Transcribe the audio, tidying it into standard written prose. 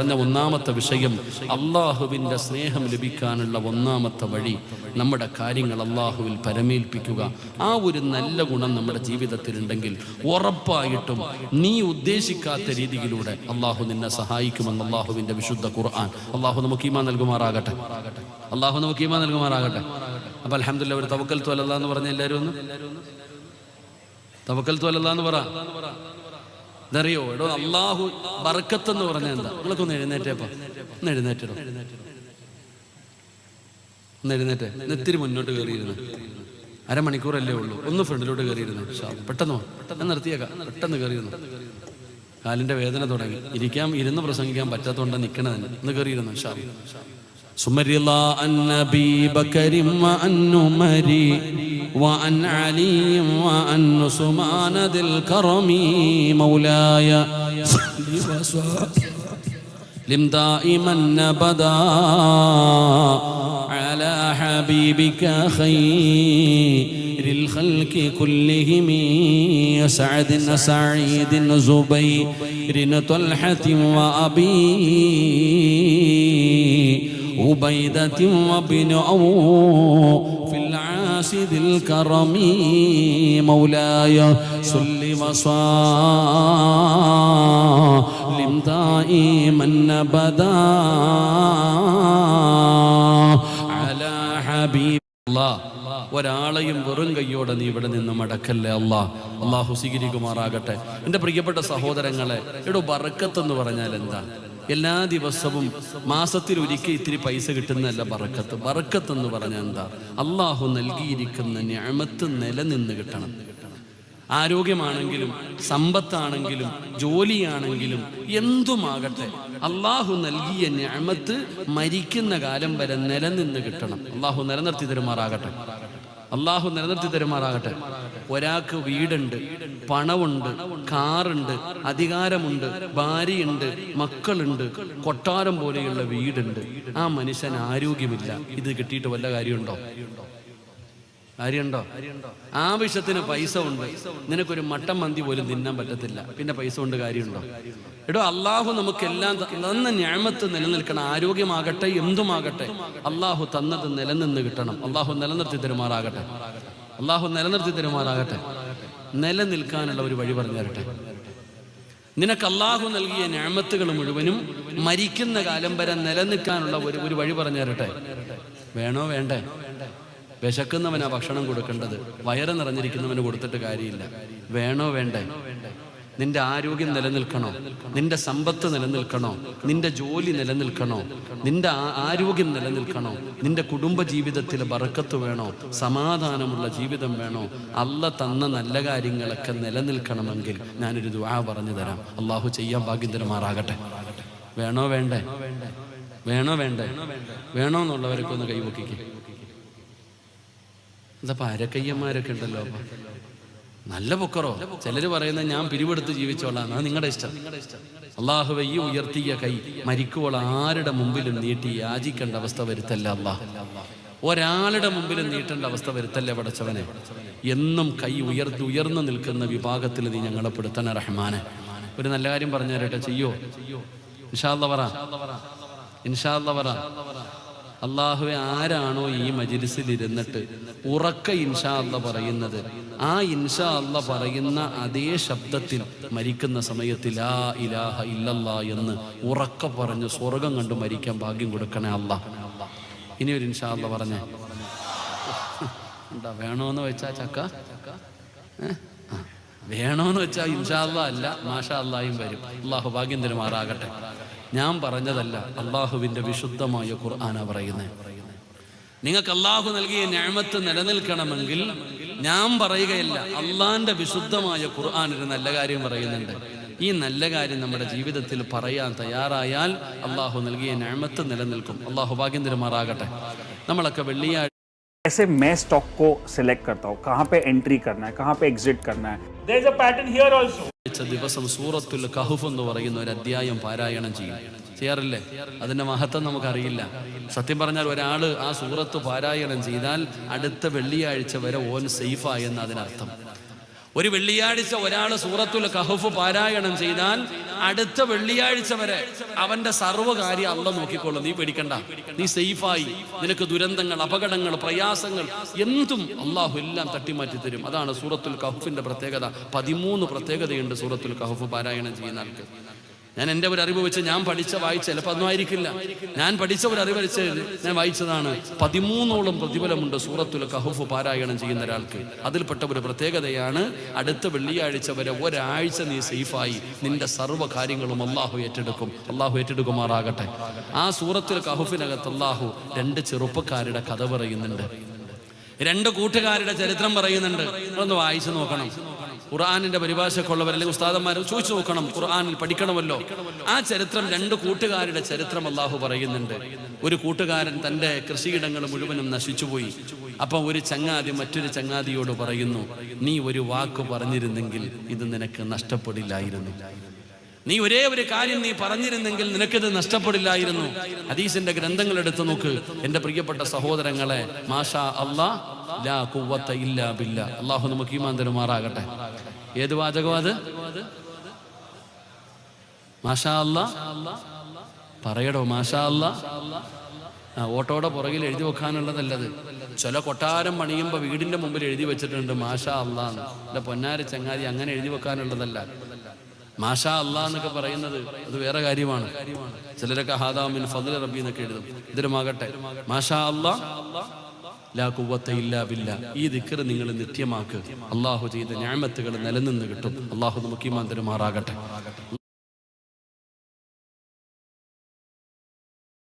പറഞ്ഞ ഒന്നാമത്തെ വിഷയം, അള്ളാഹുവിൻ്റെ സ്നേഹം ലഭിക്കാനുള്ള ഒന്നാമത്തെ വഴി നമ്മുടെ കാര്യങ്ങൾ അള്ളാഹുവിൽ പരമേൽപ്പിക്കുക. ആ ഒരു നല്ല ഗുണം നമ്മുടെ ജീവിതത്തിലുണ്ടെങ്കിൽ ഉറപ്പായിട്ടും നീ ഉദ്ദേശിക്കാത്ത രീതിയിലൂടെ അള്ളാഹു നിന്നെ സഹായിക്കുമെന്ന് അള്ളാഹുവിൻ്റെ വിശുദ്ധ ഖുർആൻ. അള്ളാഹു നമുക്ക് ഈമാൻ നൽകുമാറാകട്ടെ. അള്ളാഹു നമുക്ക് ഈമാൻ നൽകുമാറാകട്ടെ. അപ്പം അൽഹംദുലില്ലാഹ്, ഒരു തവക്കൽതു അലല്ലാഹ് എന്ന് പറഞ്ഞ എല്ലാവരും ഒന്ന് തവക്കൽതു അലല്ലാഹ് എന്ന് പറ. ഇതറിയോ എടോ, അള്ളാഹു ബർക്കത്ത് എന്ന് പറഞ്ഞാൽ എന്താ? നിങ്ങളൊക്കെ ഒന്ന് എഴുന്നേറ്റേപ്പാ, ഒന്ന് എഴുന്നേറ്റോ, ഒന്ന് എഴുന്നേറ്റേ. ഇത്തിരി മുന്നോട്ട് കയറിയിരുന്നു, അരമണിക്കൂറല്ലേ ഉള്ളൂ, ഒന്ന് ഫ്രണ്ടിലോട്ട് കയറിയിരുന്നു. പെട്ടെന്ന് നിർത്തിയേക്കാം, പെട്ടെന്ന് കയറിയിരുന്നു. കാലിന്റെ വേദന തുടങ്ങി, ഇരുന്ന് പ്രസംഗിക്കാൻ പറ്റാത്തതുകൊണ്ട് നിൽക്കണ തന്നെ. ഒന്ന് കയറിയിരുന്നു. ثم رضا عن أبي بكر وعن عمر وعن علي وعن عثمان ذي الكرم مولاي صل وسلم دائما أبدا على حبيبك خير الخلق كلهم سعد سعيد زبير طلحة وأبي عبيدة وابن في العاسد الكرم مولاي صل وسلم دائما أبدا على حبيب الله. ഒരാളെയും വെറും കയ്യോടെ നീ ഇവിടെ നിന്ന് മടക്കല്ലേ അള്ളാഹു സ്വീകരിക്കുമാറാകട്ടെ. എൻ്റെ പ്രിയപ്പെട്ട സഹോദരങ്ങളെ, എടോ, ബറക്കത്ത് എന്ന് പറഞ്ഞാൽ എന്താ? എല്ലാ ദിവസവും മാസത്തിൽ ഒരിക്കൽ ഇത്തിരി പൈസ കിട്ടുന്നതല്ല ബറക്കത്ത്. ബറക്കത്ത് എന്ന് പറഞ്ഞാൽ എന്താ? അള്ളാഹു നൽകിയിരിക്കുന്ന നിഅമത്ത് നിലനിന്ന് കിട്ടണം. ആരോഗ്യമാണെങ്കിലും സമ്പത്താണെങ്കിലും ജോലിയാണെങ്കിലും എന്തുമാകട്ടെ, അള്ളാഹു നൽകിയ നിഅമത്ത് മരിക്കുന്ന കാലം വരെ നിലനിന്ന് കിട്ടണം. അള്ളാഹു നിലനിർത്തി തരുമാറാകട്ടെ. അള്ളാഹു നിലനിർത്തി തരുമാറാകട്ടെ. ഒരാൾക്ക് വീടുണ്ട്, പണമുണ്ട്, കാറുണ്ട്, അധികാരമുണ്ട്, ഭാര്യയുണ്ട്, മക്കളുണ്ട്, കൊട്ടാരം പോലെയുള്ള വീടുണ്ട്. ആ മനുഷ്യൻ ആരോഗ്യമില്ല. ഇത് കിട്ടിയിട്ട് വല്ല കാര്യമുണ്ടോ? ആവശ്യത്തിന് പൈസ ഉണ്ട്, നിനക്കൊരു മട്ടൻ മന്തി പോലും തിന്നാൻ പറ്റത്തില്ല, പിന്നെ പൈസ കൊണ്ട് കാര്യമുണ്ടോ? എടോ, അള്ളാഹു നമുക്കെല്ലാം തന്ന നിഅമത്ത് നിലനിൽക്കണം. ആരോഗ്യമാകട്ടെ, എന്തുമാകട്ടെ, അള്ളാഹു തന്നത് നിലനിന്ന് കിട്ടണം. അള്ളാഹു നിലനിർത്തി തരുമാറാകട്ടെ. അള്ളാഹു നിലനിർത്തി തരുമാറാകട്ടെ. നിലനിൽക്കാനുള്ള ഒരു വഴി പറഞ്ഞു തരട്ടെ. നിനക്ക് അള്ളാഹു നൽകിയ നിഅമത്തുകൾ മുഴുവനും മരിക്കുന്ന കാലം വരെ നിലനിൽക്കാനുള്ള ഒരു വഴി പറഞ്ഞു തരട്ടെ. വേണോ വേണ്ടേ? വിശക്കുന്നവനാ ഭക്ഷണം കൊടുക്കേണ്ടത്, വയറ് നിറഞ്ഞിരിക്കുന്നവന് കൊടുത്തിട്ട് കാര്യമില്ല. വേണോ വേണ്ടേ? നിന്റെ ആരോഗ്യം നിലനിൽക്കണോ? നിന്റെ സമ്പത്ത് നിലനിൽക്കണോ? നിന്റെ ജോലി നിലനിൽക്കണോ? നിന്റെ ആരോഗ്യം നിലനിൽക്കണോ? നിന്റെ കുടുംബ ജീവിതത്തിൽ ബറക്കത്ത് വേണോ? സമാധാനമുള്ള ജീവിതം വേണോ? അള്ള തന്ന നല്ല കാര്യങ്ങളൊക്കെ നിലനിൽക്കണമെങ്കിൽ ഞാനൊരു ദുആ പറഞ്ഞു തരാം. അള്ളാഹു ചെയ്യാൻ ഭാഗ്യം തരുമാറാകട്ടെ. വേണോ വേണ്ടേ? വേണോ വേണ്ടേ? വേണോ എന്നുള്ളവരൊക്കെ ഒന്ന് കൈവക്കിക്ക്. ഇതപ്പം അരക്കയ്യന്മാരൊക്കെ ഉണ്ടല്ലോ, നല്ല പൊക്കറോ. ചിലര് പറയുന്നത് ഞാൻ പിരിവെടുത്ത് ജീവിച്ചോളാം, അത് നിങ്ങളുടെ ഇഷ്ടം. അള്ളാഹുവേ, ഈ ഉയർത്തിയ കൈ മരിക്കുവോൾ ആരുടെ മുമ്പിലും നീട്ടി യാചിക്കേണ്ട അവസ്ഥ വരുത്തല്ല അള്ളാഹ്. ഒരാളുടെ മുമ്പിലും നീട്ടേണ്ട അവസ്ഥ വരുത്തല്ലേ പടച്ചവനെ. എന്നും കൈ ഉയർന്നു നിൽക്കുന്ന വിഭാഗത്തിൽ നീ ഞങ്ങളെ പെടുത്തണ റഹ്മാനെ. ഒരു നല്ല കാര്യം പറഞ്ഞു തരട്ടെ, ചെയ്യോ? ഇൻഷാ അല്ലാഹ് പറ, ഇൻഷാ അല്ലാഹ് പറ. അള്ളാഹുവെ, ആരാണോ ഈ മജ്‌ലിസിൽ ഇരുന്നിട്ട് ഉറക്ക ഇൻഷാ അല്ലാഹ് പറയുന്നത്, ആ ഇൻഷാ അല്ലാഹ് പറയുന്ന അതേ ശബ്ദത്തിൽ മരിക്കുന്ന സമയത്ത് ലാ ഇലാഹ ഇല്ലല്ലാഹ് എന്ന് ഉറക്ക പറഞ്ഞ് സ്വർഗം കണ്ടു മരിക്കാൻ ഭാഗ്യം കൊടുക്കണേ അല്ലാഹ്. ഇനി ഒരു ഇൻഷാ അല്ലാഹ് പറഞ്ഞേ. വേണോന്ന് വെച്ചാ ചക്ക, വേണോന്ന് വെച്ചാൽ ഇൻഷാ അല്ലാഹ് അല്ല മാഷാ അല്ലാഹയും വരും. അള്ളാഹു ഭാഗ്യം തരുമാറാകട്ടെ. ഞാൻ പറഞ്ഞതല്ല, അള്ളാഹുവിൻ്റെ വിശുദ്ധമായ ഖുർആനാ പറയുന്നത്. നിങ്ങൾക്ക് അള്ളാഹു നൽകിയ നിഅമത്ത് നിലനിൽക്കണമെങ്കിൽ ഞാൻ പറയുകയല്ല, അള്ളാഹിന്റെ വിശുദ്ധമായ ഖുർആൻ ഒരു നല്ല കാര്യം പറയുന്നുണ്ട്. ഈ നല്ല കാര്യം നമ്മുടെ ജീവിതത്തിൽ പറയാൻ തയ്യാറായാൽ അള്ളാഹു നൽകിയ നിഅമത്ത് നിലനിൽക്കും. അള്ളാഹു ഭാഗ്യം തരുമാറാകട്ടെ. നമ്മളൊക്കെ വെള്ളിയാഴ്ച कैसे मैं स्टॉक को सिलेक्ट करता हूँ, कहाँ पे एंट्री करना है, कहाँ पे एग्जिट करना है. There is a pattern here also. ദിവസം സൂറത്തുൽ കഹ്ഫ് എന്ന് പറയുന്ന ഒരു അധ്യായം പാരായണം ചെയ്യാറില്ലേ? അതിന്റെ മഹത്വം നമുക്കറിയില്ല. സത്യം പറഞ്ഞാൽ ഒരാൾ ആ സൂറത്ത് പാരായണം ചെയ്താൽ അടുത്ത വെള്ളിയാഴ്ച വരെ ഓൻ സേഫായെന്ന് അതിനർത്ഥം. ഒരു വെള്ളിയാഴ്ച ഒരാൾ സൂറത്തുൽ കഹ്ഫ് പാരായണം ചെയ്താൽ അടുത്ത വെള്ളിയാഴ്ച വരെ അവന്റെ സർവ്വകാര്യം അള്ള നോക്കിക്കോളും. നീ പേടിക്കണ്ട, നീ സേഫായി. നിനക്ക് ദുരന്തങ്ങൾ, അപകടങ്ങൾ, പ്രയാസങ്ങൾ എന്തും അള്ളാഹു എല്ലാം തട്ടിമാറ്റി തരും. അതാണ് സൂറത്തുൽ കഹ്ഫിന്റെ പ്രത്യേകത. 13 പ്രത്യേകതയുണ്ട് സൂറത്തുൽ കഹ്ഫ് പാരായണം ചെയ്യുന്ന ആൾക്ക്. ഞാൻ എൻ്റെ ഒരു അറിവ് വെച്ച് ഞാൻ വായിച്ച ചിലപ്പോൾ ഒന്നും ആയിരിക്കില്ല, ഞാൻ പഠിച്ച ഒരു അറിവ് വെച്ച് ഞാൻ വായിച്ചതാണ്. 13ഓളം പ്രതിഫലമുണ്ട് സൂറത്തുൽ കഹ്ഫ് പാരായണം ചെയ്യുന്ന ഒരാൾക്ക്. അതിൽപ്പെട്ട ഒരു പ്രത്യേകതയാണ് അടുത്ത വെള്ളിയാഴ്ച വരെ ഒരാഴ്ച നീ സേഫായി. നിന്റെ സർവ്വ കാര്യങ്ങളും അള്ളാഹു ഏറ്റെടുക്കും. അള്ളാഹു ഏറ്റെടുക്കുമാറാകട്ടെ. ആ സൂറത്തുൽ കഹ്ഫിനകത്ത് അള്ളാഹു 2 ചെറുപ്പക്കാരുടെ കഥ പറയുന്നുണ്ട്, 2 കൂട്ടുകാരുടെ ചരിത്രം പറയുന്നുണ്ട്. അതൊന്ന് വായിച്ചു നോക്കണം. ഖുർആനിന്റെ പരിഭാഷക്കുള്ളവർ അല്ലെങ്കിൽ ഉസ്താദന്മാർ ചോദിച്ചു നോക്കണം, ഖുർആനിൽ പഠിക്കണമല്ലോ. ആ ചരിത്രം 2 കൂട്ടുകാരുടെ ചരിത്രം അള്ളാഹു പറയുന്നുണ്ട്. ഒരു കൂട്ടുകാരൻ തൻ്റെ കൃഷിയിടങ്ങൾ മുഴുവനും നശിച്ചുപോയി. അപ്പം ഒരു ചങ്ങാതി മറ്റൊരു ചങ്ങാതിയോട് പറയുന്നു, നീ ഒരു വാക്ക് പറഞ്ഞിരുന്നെങ്കിൽ ഇത് നിനക്ക് നഷ്ടപ്പെടില്ലായിരുന്നു. നീ ഒരേ ഒരു കാര്യം നീ പറഞ്ഞിരുന്നെങ്കിൽ നിനക്കിത് നഷ്ടപ്പെടില്ലായിരുന്നു. ഹദീസിന്റെ ഗ്രന്ഥങ്ങൾ എടുത്തു നോക്ക് എൻ്റെ പ്രിയപ്പെട്ട സഹോദരങ്ങളെ. മാഷാ അല്ലാഹ് ലാ ഖുവത ഇല്ലാ ബില്ലാ. അല്ലാഹു നമുക്ക് ഈമാൻ തരുമാറാകട്ടെ. ഏത് വാചകം അത്? മാഷാ അല്ലാഹ് പറയടോ, മാഷാ അല്ലാഹ്. ഓട്ടോയുടെ പുറകിൽ എഴുതി വെക്കാനുള്ളതല്ലത്. ചില കൊട്ടാരം പണിയുമ്പോൾ വീടിന്റെ മുമ്പിൽ എഴുതി വെച്ചിട്ടുണ്ട് മാഷാ അല്ലാന്ന്. എൻ്റെ പൊന്നാര ചങ്ങാതി, അങ്ങനെ എഴുതി വെക്കാനുള്ളതല്ല. മാഷാ അല്ലാ എന്നൊക്കെ പറയുന്നത് അത് വേറെ കാര്യമാണ്. ചിലരൊക്കെ ഹാദാ മിൻ ഫദ്ലി റബ്ബി എന്നൊക്കെ എഴുതും. ഇതിലുമാകട്ടെ മാഷാ അല്ലാ ലാ ഖുവത ഇല്ലാ ബില്ലാ. ഈ ദിക്ർ നിങ്ങൾ നിത്യമാക്കുക. അള്ളാഹു ചെയ്ത നിഅമത്തുകൾ നിലനിന്ന് കിട്ടും. അള്ളാഹു നമുക്ക് ഈമാൻ തരുമാറാകട്ടെ.